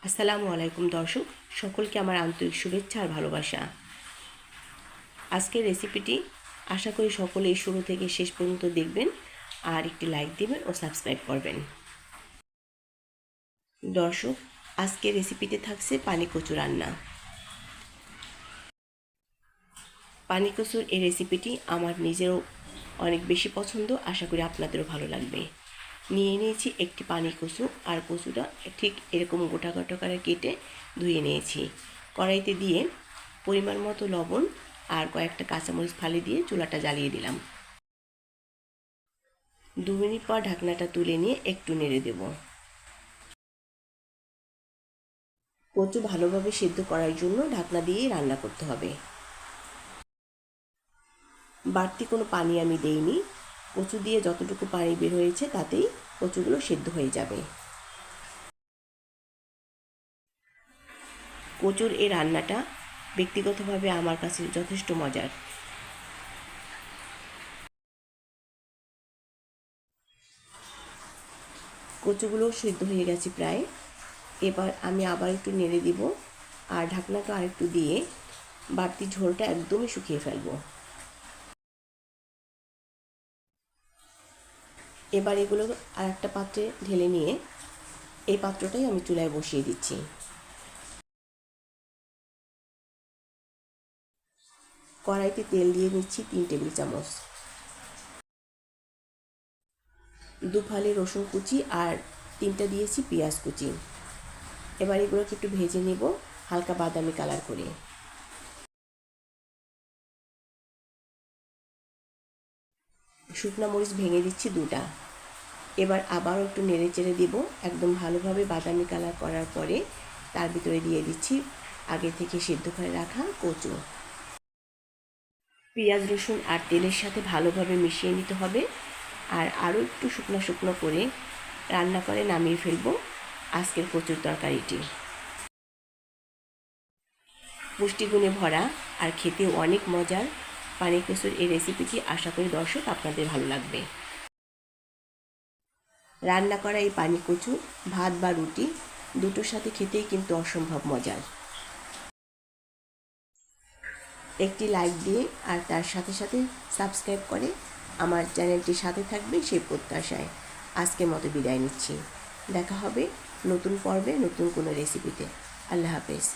আসসালামু আলাইকুম দর্শক, সকলকে আমার আন্তরিক শুভেচ্ছা আর ভালোবাসা। আজকের রেসিপিটি আশা করি সকলেই শুরু থেকে শেষ পর্যন্ত দেখবেন আর একটি লাইক দিবেন ও সাবস্ক্রাইব করবেন। দর্শক, আজকের রেসিপিতে থাকছে পানি কচু রান্না। পানি কচুর এই রেসিপিটি আমার নিজেরও অনেক বেশি পছন্দ, আশা করি আপনাদেরও ভালো লাগবে। নিয়ে নিয়েছি একটি পানি কচু, আর কচুটা ঠিক এরকম গোটা গোটা করে কেটে ধুয়ে নিয়েছি। কড়াইতে দিয়ে পরিমাণ মতো লবণ আর কয়েকটা কাঁচামরিচ ফালি দিয়ে চুলাটা জ্বালিয়ে দিলাম। 2 মিনিট পর ঢাকনাটা তুলে নিয়ে একটু নেড়ে দেব। কচু ভালোভাবে সিদ্ধ করার জন্য ঢাকনা দিয়ে রান্না করতে হবে। বাড়তি কোনো পানি আমি দেইনি, কচু দিয়ে যতটুকু পানি বের হয়েছে তাতেই কচুগুলো সিদ্ধ হয়ে যাবে। কচুর এই রান্নাটা ব্যক্তিগতভাবে আমার কাছে যথেষ্ট মজার। কচুগুলো সিদ্ধ হয়ে গেছে প্রায়। এবার আমি আবার একটু নেড়ে দিব আর ঢাকনাটা আরেকটু দিয়ে বাড়তি ঝোলটা একদমই শুকিয়ে ফেলবো। এবার এগুলো আর একটা পাত্রে ঢেলে নিয়ে এই পাত্রটাই আমি চুলায় বসিয়ে দিচ্ছি। কড়াইতে তেল দিয়ে নিচ্ছি 3 টেবিল চামচ। 2 ফালি রসুন কুচি আর 3টা দিয়েছি পেঁয়াজ কুচি। এবার এগুলোকে একটু ভেজে নেব হালকা বাদামি কালার করে। শুকনো মরিচ ভেঙে দিচ্ছি 2টা। এবার আবারও একটু নেড়ে চেড়ে দিব। একদম ভালোভাবে বাদামি কালার করার পরে তার ভিতরে দিয়ে দিচ্ছি আগে থেকে সিদ্ধ করে রাখা কচু। পেঁয়াজ রসুন আর তেলের সাথে ভালোভাবে মিশিয়ে নিতে হবে আর আরও একটু শুকনো শুকনো করে রান্না করে নামিয়ে ফেলবো আজকের কচুর তরকারিটি। পুষ্টিগুণে ভরা আর খেতে অনেক মজার পানি কচুর এই রেসিপিটি আশা করি দর্শক আপনাদের ভালো লাগবে। রান্না করা এই পানি কচু ভাত বা রুটি দুটোর সাথে খেতেই কিন্তু অসম্ভব মজার। একটি লাইক দিয়ে আর তার সাথে সাথে সাবস্ক্রাইব করে আমার চ্যানেলটির সাথে থাকবে সেই প্রত্যাশায় আজকের মতো বিদায় নিচ্ছি। দেখা হবে নতুন পর্বে নতুন কোনো রেসিপিতে। আল্লাহ হাফেজ।